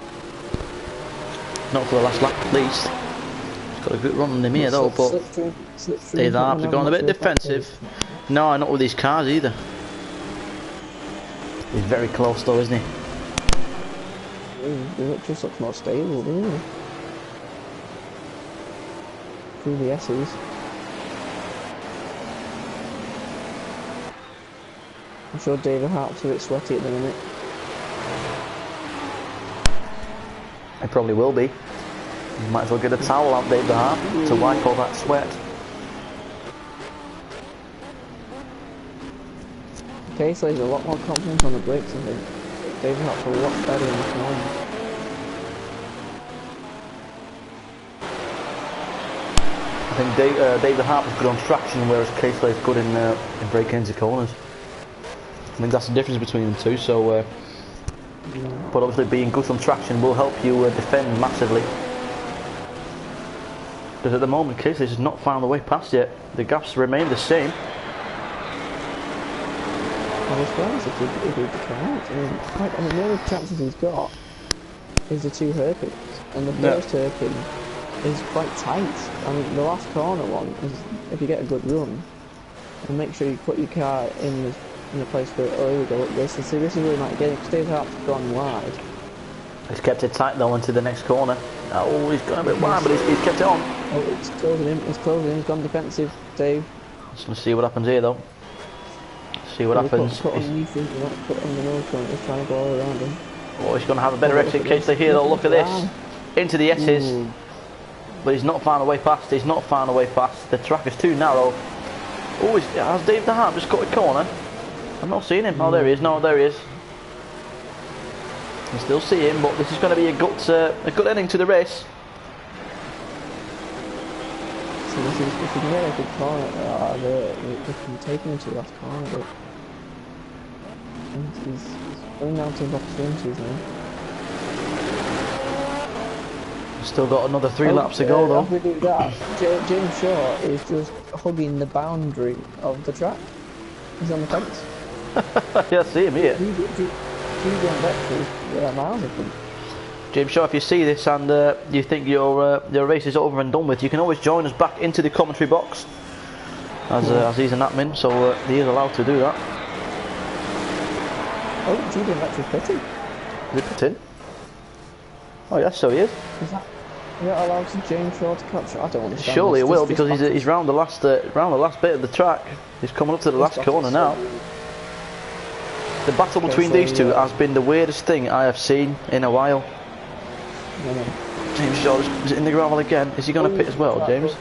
Speaker 1: Not for the last lap at least. He's got a good run on him here though, but Dave the Hart's gone a bit defensive. No, not with these cars either. He's very close though, isn't he?
Speaker 2: It just looks more stable, doesn't it? Through the S's. I'm sure David Hart's a bit sweaty at the minute.
Speaker 1: He probably will be. You might as well get a towel out, Dave the Hart, to wipe all that sweat.
Speaker 2: Casey has a lot more confidence on the brakes, I think. David Hart's a lot better in this morning.
Speaker 1: I think Dave the Hart was good on traction, whereas Casey is good in braking into corners. I think that's the difference between them two. So, but obviously being good on traction will help you defend massively. Because at the moment, Casey has not found a way past yet. The gaps remain the same.
Speaker 2: Well, as far as if he counts, I mean, the only chances he's got is the 2 hairpins, and the first hairpin is quite tight. I mean, the last corner one is if you get a good run, and make sure you put your car in a place where, oh, here we go, look this, and see, this is where he might get it, because Dave Hart's gone wide.
Speaker 1: He's kept it tight though into the next corner. Oh, he's gone a bit wide, but he's kept it on.
Speaker 2: Oh, it's closing him, he's gone defensive, Dave.
Speaker 1: Let's see what happens here though. See what happens.
Speaker 2: Put on the new front, you want to put on the nose front, he's trying to go all around him.
Speaker 1: Oh, he's going to have a better exit case here though, look at this. Into the S's. Ooh. But he's not found a way past, The track is too narrow. Oh, has Dave the Hart just cut a corner? I'm not seeing him. Oh, there he is. No, there he is. I still see him, but this is going to be a good ending to the race.
Speaker 2: So this is, if you can get a good corner, they can take him into the last corner, but he's going out of opportunities now.
Speaker 1: Still got another 3 laps to go though.
Speaker 2: If we do that, James Shaw is just hugging the boundary of the track. He's on the fence.
Speaker 1: Yeah, I see him here. James Shaw, if you see this and you think your race is over and done with, you can always join us back into the commentary box, as he's an admin, so he is allowed to do that.
Speaker 2: Oh, Julian Vectra's pitting.
Speaker 1: Is he pitting? Oh yes, so he is.
Speaker 2: Is that allowed to James Shaw to capture? I don't understand.
Speaker 1: Surely it will, because he's round the last bit of the track. He's coming up to the last corner now. The battle between these two has been the weirdest thing I have seen in a while. James Shaw is in the gravel again. Is he going to pit as well, James?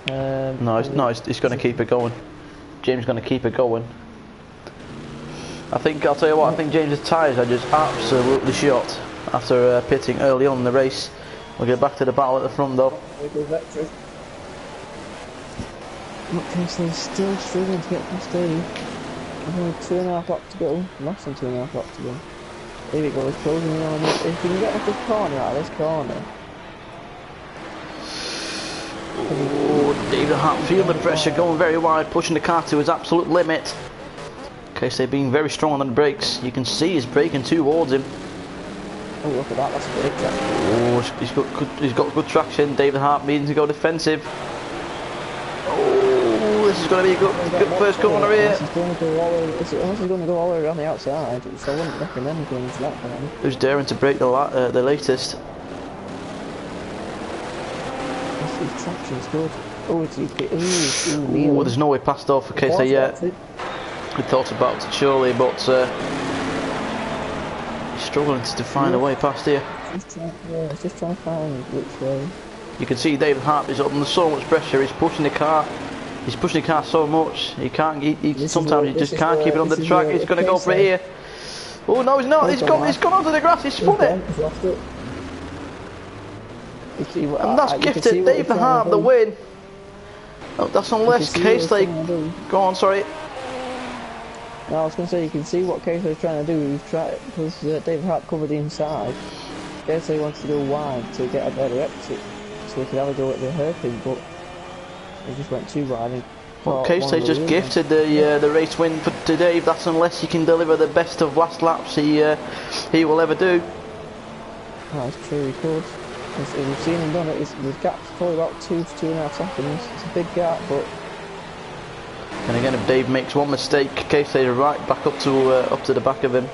Speaker 1: No, he's going to keep it going. James is going to keep it going. I'll tell you what, I think James's tyres are just absolutely shot after pitting early on in the race. We'll get back to the battle at the front though.
Speaker 2: Okay, so he's still struggling to get past Dave. Only 2.5 laps to go. Less than 2.5 laps to go. Here we go, he's closing in on it. If we can get off this corner, out of this corner.
Speaker 1: Oh, David Hart, feel the pressure, going very wide, pushing the car to his absolute limit. Okay, so being very strong on the brakes. You can see he's braking towards him.
Speaker 2: Oh, look at that, that's great traction.
Speaker 1: Oh, he's got good traction. David Hart needing to go defensive. Oh, this is going to be a good first corner here.
Speaker 2: Unless he's going to go all the way around the outside, which I wouldn't recommend going into that corner.
Speaker 1: Who's daring to break the latest?
Speaker 2: His traction's good. Oh,
Speaker 1: there's no way past off for KC yet. We thought about it surely, but he's struggling to find a way past here.
Speaker 2: He's just trying to find which way.
Speaker 1: You can see David Hart is under so much pressure. He's pushing the car. He's pushing the car so much. He can't. Sometimes he just can't keep it on the track. He's going to go for it here. Oh no, he's not. He's gone onto the grass. He's spun it. And that's gifted David Hart the win. Oh, that's unless Casey. Go on, sorry.
Speaker 2: No, I was going to say, you can see what Casey was trying to do. Because David Hart covered the inside. Casey wants to go wide to get a better exit, so he could have a go at the hairpin, but he just went too wide. And
Speaker 1: well, Casey just gifted the race win for today. That's unless he can deliver the best of last laps he will ever do.
Speaker 2: That's true, he could. We've seen him done it. The gap's probably about 2 to 2.5 seconds. It's a big gap, but.
Speaker 1: And again, if Dave makes one mistake, Casey is right back up to the back of him.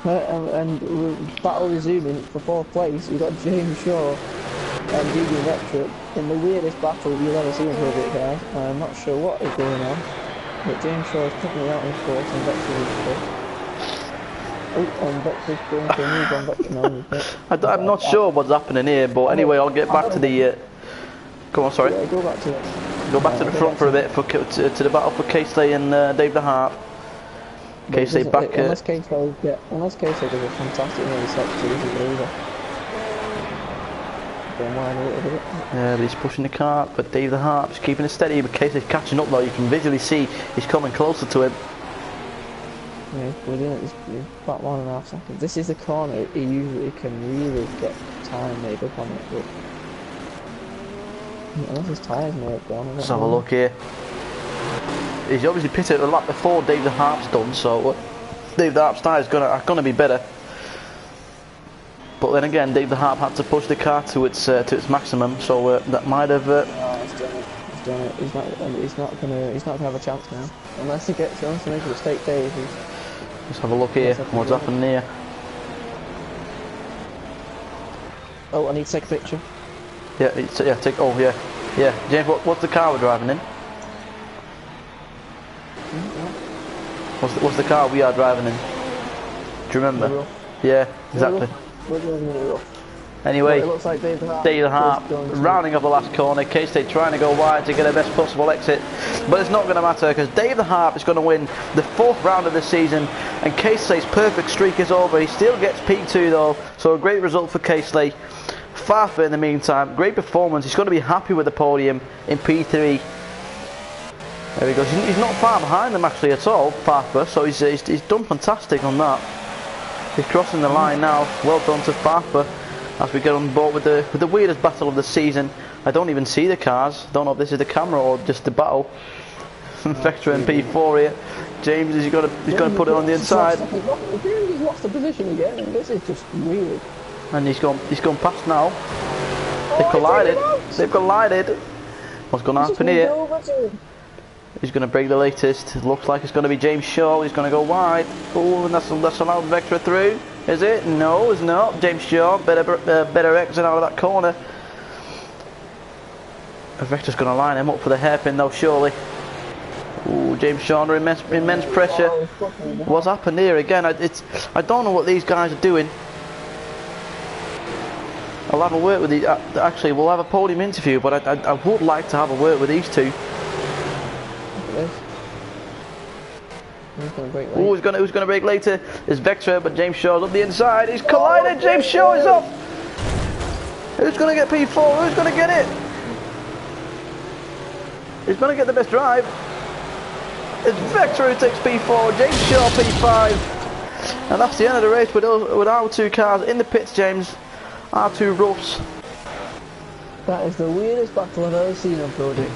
Speaker 2: And battle resuming for 4th place. We've got James Shaw and Deegan Vectra in the weirdest battle you've ever seen for a bit here. I'm not sure what is going on, but James Shaw is currently out in 4th and Vectra is 5th. Oh, and Vectra's going for a move on Vectra now.
Speaker 1: I'm not sure what's happening here, but anyway, I'll get back to the. Go on, sorry.
Speaker 2: Yeah, go back to it.
Speaker 1: Go back to the front for a bit to the battle for Casey and David Hart. Casey back.
Speaker 2: Unless Casey does a fantastic early sector, this is over. Going wide a little bit.
Speaker 1: Yeah, but he's pushing the car, but David Hart is keeping it steady. But Casey's catching up though. You can visually see he's coming closer to him.
Speaker 2: Yeah, we're doing it about 1.5 seconds. This is the corner. He usually can really get time made up on it, but. Unless his tyres may have gone.
Speaker 1: Let's have a look here. He's obviously pitted a lap before David Hart's done, so David Hart's tyres are gonna be better. But then again, David Hart had to push the car to its maximum, so that might have.
Speaker 2: No, he's done it. He's not gonna have a chance now, unless he gets on to make a mistake. Dave.
Speaker 1: Let's have a look here. What's happening here?
Speaker 2: Oh, I need to take a picture.
Speaker 1: Yeah, take. Oh, yeah. James, what's the car we're driving in? What's the car we are driving in? Do you remember? Yeah, exactly. Anyway,
Speaker 2: looks like
Speaker 1: David Hart rounding up the last corner. K-State trying to go wide to get a best possible exit, but it's not going to matter because David Hart is going to win the 4th round of the season, and K-State's perfect streak is over. He still gets P2 though, so a great result for K-State. Farfur in the meantime, great performance. He's going to be happy with the podium in P3. There he goes. He's not far behind them actually at all, Farfur. So he's done fantastic on that. He's crossing the line now. Well done to Farfur as we get on board with the weirdest battle of the season. I don't even see the cars. Don't know if this is the camera or just the battle. Vectra and P4 here. James is going to put it on the inside.
Speaker 2: He's lost the position again. This is just weird.
Speaker 1: And he's gone past now. They've collided. They've collided. What's going to happen here? He's going to break the latest. It looks like it's going to be James Shaw. He's going to go wide. Oh, and that's allowed Vectra through. Is it? No, it's not. James Shaw, better exit out of that corner. Vectra's going to line him up for the hairpin though, surely. Ooh, James Shaw under immense pressure. What's happened here again? I don't know what these guys are doing. I'll have a word with these. Actually, we'll have a podium interview, but I would like to have a word with these two. Who's going to break later? It's Vectra, but James Shaw's up the inside. He's collided. James Shaw is up. Who's going to get P4? Who's going to get it? He's going to get the best drive. It's Vector who takes P4, James Shaw P5. And that's the end of the race with our two cars in the pits, James. Our two roughs.
Speaker 2: That is the weirdest battle I've ever seen on Project.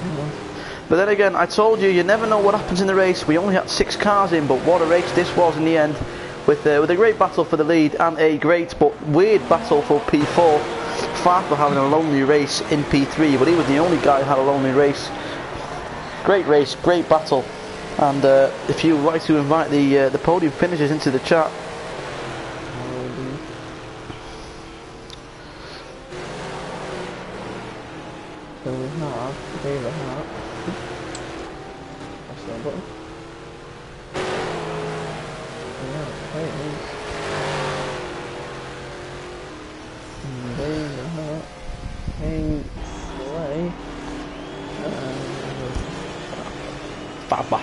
Speaker 1: But then again, I told you never know what happens in the race. We only had 6 cars in, but what a race this was in the end. With a great battle for the lead and a great but weird battle for P4. Farber having a lonely race in P3, but he was the only guy who had a lonely race. Great race, great battle. And if you would like to invite the podium finishers into the chat.
Speaker 2: So we have David Hart. Press that button. Yeah, there it is. David Hart. Hey, Slay.
Speaker 1: Farber.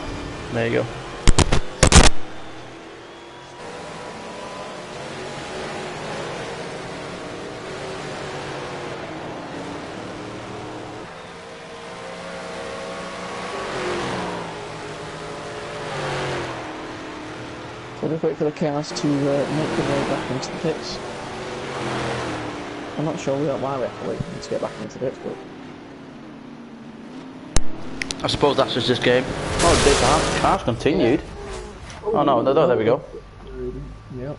Speaker 1: There you go.
Speaker 2: So just wait for the cars to make their way back into the pits. I'm not sure why we have to wait for them to get back into the pits, but...
Speaker 1: I suppose that's just this game. Oh, the cars continued. Yeah. Oh no, there we go.
Speaker 2: Yep.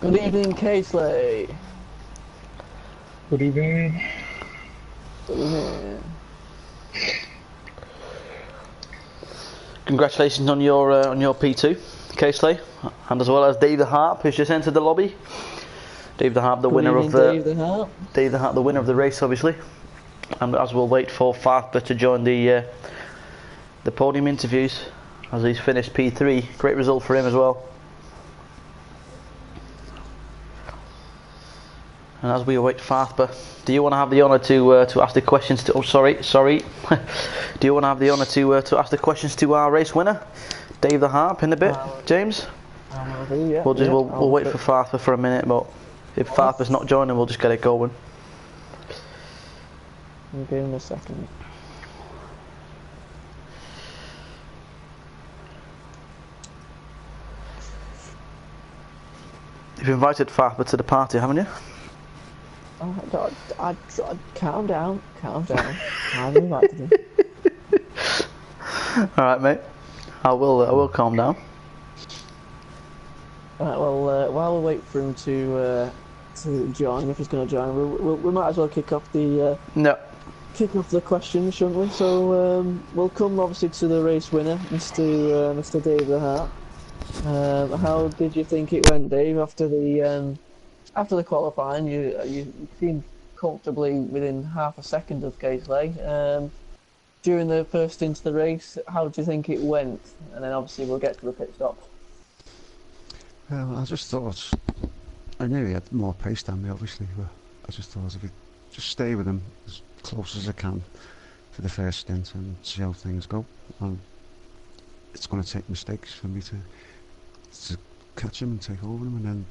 Speaker 2: Good evening, K-Slay.
Speaker 3: Good evening.
Speaker 2: Good evening.
Speaker 1: Congratulations on your P2, K-Slay, and as well as Dave the Harp, who's just entered the lobby. Dave the Harp, the winner of
Speaker 2: Dave the Harp.
Speaker 1: Dave the Harp, the winner of the race, obviously. And as we'll wait for Farber to join the podium interviews, as he's finished P3. Great result for him as well. And as we await Farber, do you want to have the honour to ask the questions to? Oh, sorry. Do you want to have the honour to ask the questions to our race winner, Dave the Harp, in a bit, James?
Speaker 2: Yeah,
Speaker 1: we'll wait for Farber for a minute, but if Farber's not joining, we'll just get it going.
Speaker 2: I'll give him a second.
Speaker 1: You've invited Farber to the party, haven't you?
Speaker 2: Calm down. I've invited him.
Speaker 1: Alright, mate. I will calm down.
Speaker 2: Alright, well, while we wait for him to join, if he's going to join, we might as well kick off the kick off the questions, shouldn't we? So we'll come obviously to the race winner, Mr. Dave the Hart. How did you think it went, Dave? After the qualifying, you seemed comfortably within half a second of K-Slay. During the first stint of the race, how did you think it went? And then obviously we'll get to the pit stops.
Speaker 3: Well, I just thought, I knew he had more pace than me, obviously, but I just thought if I just stay with him as close as I can for the first stint and see how things go. And it's going to take mistakes for me to catch him and take over him, and then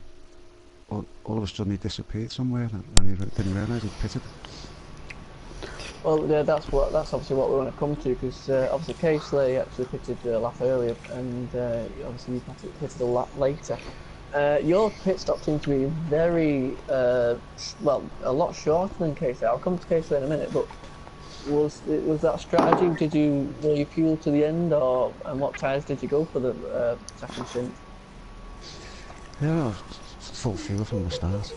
Speaker 3: all of a sudden he disappeared somewhere and I didn't realise he'd pitted.
Speaker 2: Well, yeah, that's obviously what we want to come to, because obviously K-Slay actually pitted a lap earlier, and obviously you pitted a lap later. Your pit stop seemed to be very, well, a lot shorter than K-Slay. I'll come to K-Slay in a minute, but was that strategy? Were you fuel to the end, and what tyres did you go for the second stint?
Speaker 3: Yeah, full fuel from the start.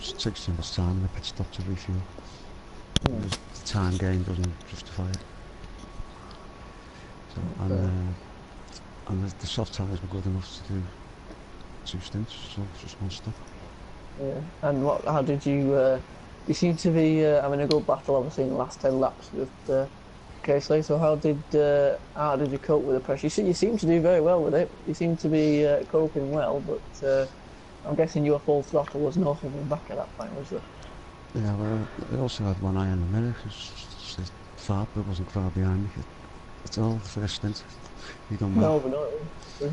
Speaker 3: It takes too much time in the pit stop to refuel. The time gain doesn't justify it. So, and the soft tyres were good enough to do 2 stints, so just 1 stop.
Speaker 2: Yeah, and how did you? You seem to be having a good battle, obviously, in the last 10 laps with K-Slay. So how did you cope with the pressure? You seem to do very well with it. You seem to be coping well, but I'm guessing your full throttle was no holding back at that point, was there?
Speaker 3: Yeah, well, I also had one eye in the mirror, because Farber wasn't far behind me. It's all the first stint. He done well.
Speaker 2: No, but no.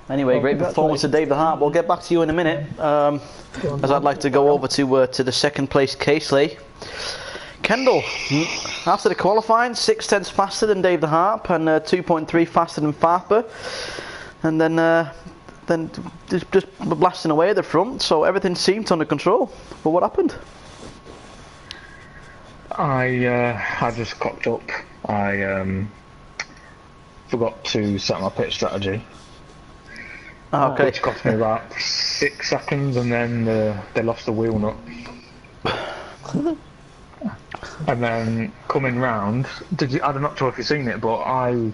Speaker 1: Anyway, well, great performance of Dave the Hart. We'll get back to you in a minute, as I'd like to go over to the second place K-Slay. Kendall, after the qualifying, 6/10 faster than Dave the Harp and 2.3 faster than Farper, and then just blasting away at the front. So everything seemed under control. But what happened?
Speaker 4: I just cocked up. I forgot to set my pit strategy.
Speaker 1: Oh, okay.
Speaker 4: Which cost me about 6 seconds, and then they lost the wheel nut. And then coming round, I'm not sure if you've seen it, but I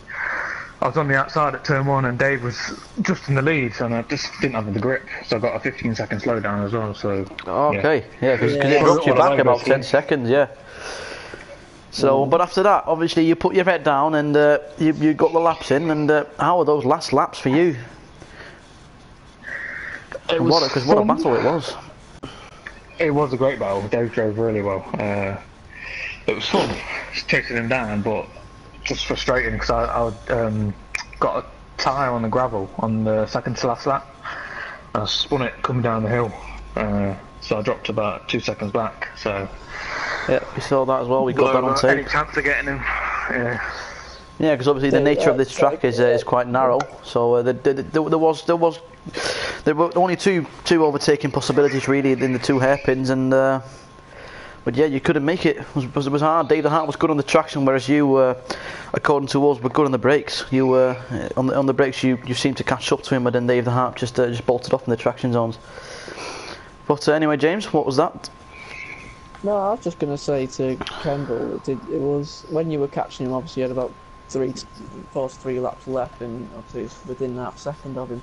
Speaker 4: was on the outside at turn 1 and Dave was just in the lead, and I just didn't have the grip, so I got a 15-second slowdown as well. So
Speaker 1: okay, yeah, because it dropped you back about 10 seconds, yeah. So, but after that, obviously you put your head down and you got the laps in, and how were those last laps for you? Because what a battle it was.
Speaker 4: It was a great battle. Dave drove really well. It was fun chasing him down, but just frustrating because I got a tyre on the gravel on the second to last lap, and I spun it coming down the hill, so I dropped about 2 seconds back. So
Speaker 1: yeah, we saw that as well. We got that on tape.
Speaker 4: Any chance of getting him?
Speaker 1: Yeah, because obviously the nature of this track is quite narrow, so there were only two overtaking possibilities really in the 2 hairpins, and but yeah, you couldn't make it. It was hard. Dave the Hart was good on the traction, whereas you, according to us, were good on the brakes. You were on the brakes. You seemed to catch up to him, but then Dave the Hart just bolted off in the traction zones. But anyway, James, what was that?
Speaker 2: No, I was just going to say to Kendall, it was when you were catching him. Obviously, you had about 3 laps left, and obviously it's within that second of him.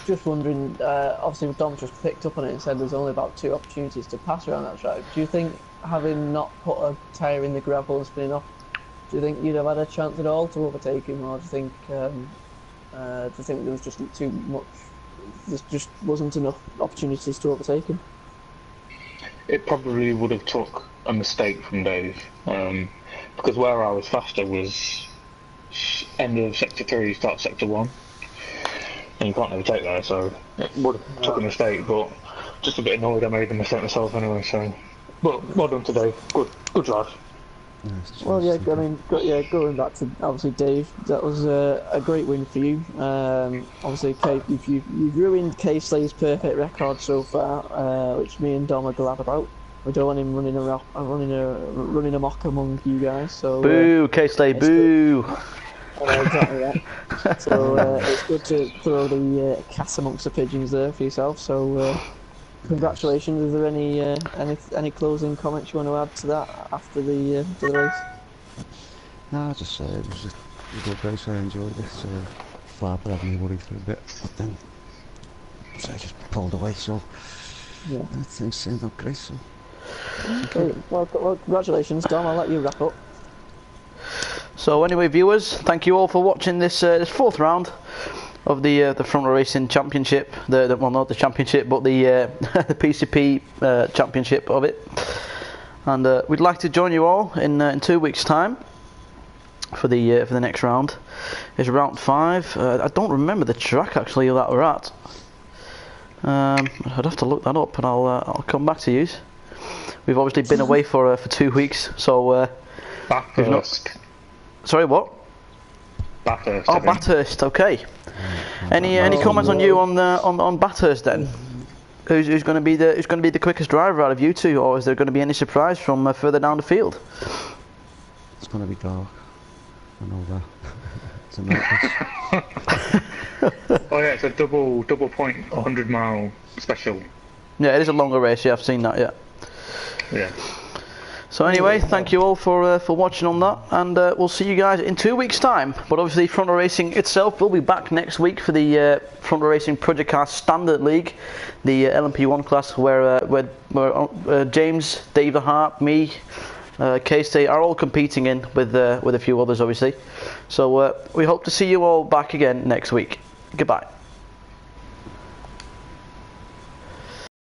Speaker 2: Just wondering, obviously Dom just picked up on it and said there's only about 2 opportunities to pass around that track. Do you think, having not put a tyre in the gravel and spinning off, do you think you'd have had a chance at all to overtake him, or do you think there was just too much, there just wasn't enough opportunities to overtake him?
Speaker 4: It probably would have took a mistake from Dave, because where I was faster was end of sector 3, start sector 1. And you can't overtake there, so it would have took a mistake, but just a bit annoyed I made the mistake myself anyway. So, but well done today. Good drive.
Speaker 2: Well, yeah, I mean, going back to obviously Dave, that was a great win for you. Obviously, you've ruined Kay Slay's perfect record so far, which me and Dom are glad about. We don't want him running amok among you guys. So
Speaker 1: boo, Kay Slay, boo.
Speaker 2: Exactly that. So it's good to throw the cat amongst the pigeons there for yourself. So congratulations. Is there any closing comments you want to add to that after the race?
Speaker 3: No, I just say it was a good race. I enjoyed it. Farper had me worried for a bit, but then I just pulled away. So yeah, things turned out great. So
Speaker 2: okay. Well, congratulations, Dom. I'll let you wrap up.
Speaker 1: So anyway, viewers, thank you all for watching this 4th round of the Front Row Racing Championship. Well, not the championship, but the the PCP Championship of it. And we'd like to join you all in 2 weeks' time for the next round. It's round 5. I don't remember the track actually that we're at. I'd have to look that up, and I'll come back to you. We've obviously been away for 2 weeks, so
Speaker 4: Bathurst.
Speaker 1: Sorry, what?
Speaker 4: Bathurst.
Speaker 1: Oh, Bathurst. Okay. Any comments on you on Bathurst then? Who's going to be the quickest driver out of you two, or is there going to be any surprise from further down the field?
Speaker 3: it's going to be dark. I know that. It's a
Speaker 4: Oh yeah, it's a double point 100-mile special.
Speaker 1: Yeah, it is a longer race. Yeah, I've seen that. Yeah.
Speaker 4: Yeah.
Speaker 1: So anyway, thank you all for watching on that, and we'll see you guys in 2 weeks' time. But obviously, Front Row Racing itself will be back next week for the Front Row Racing Project Car Standard League, the LMP1 class, where James, Dave the Hart, me, K-State are all competing in with a few others, obviously. So we hope to see you all back again next week. Goodbye.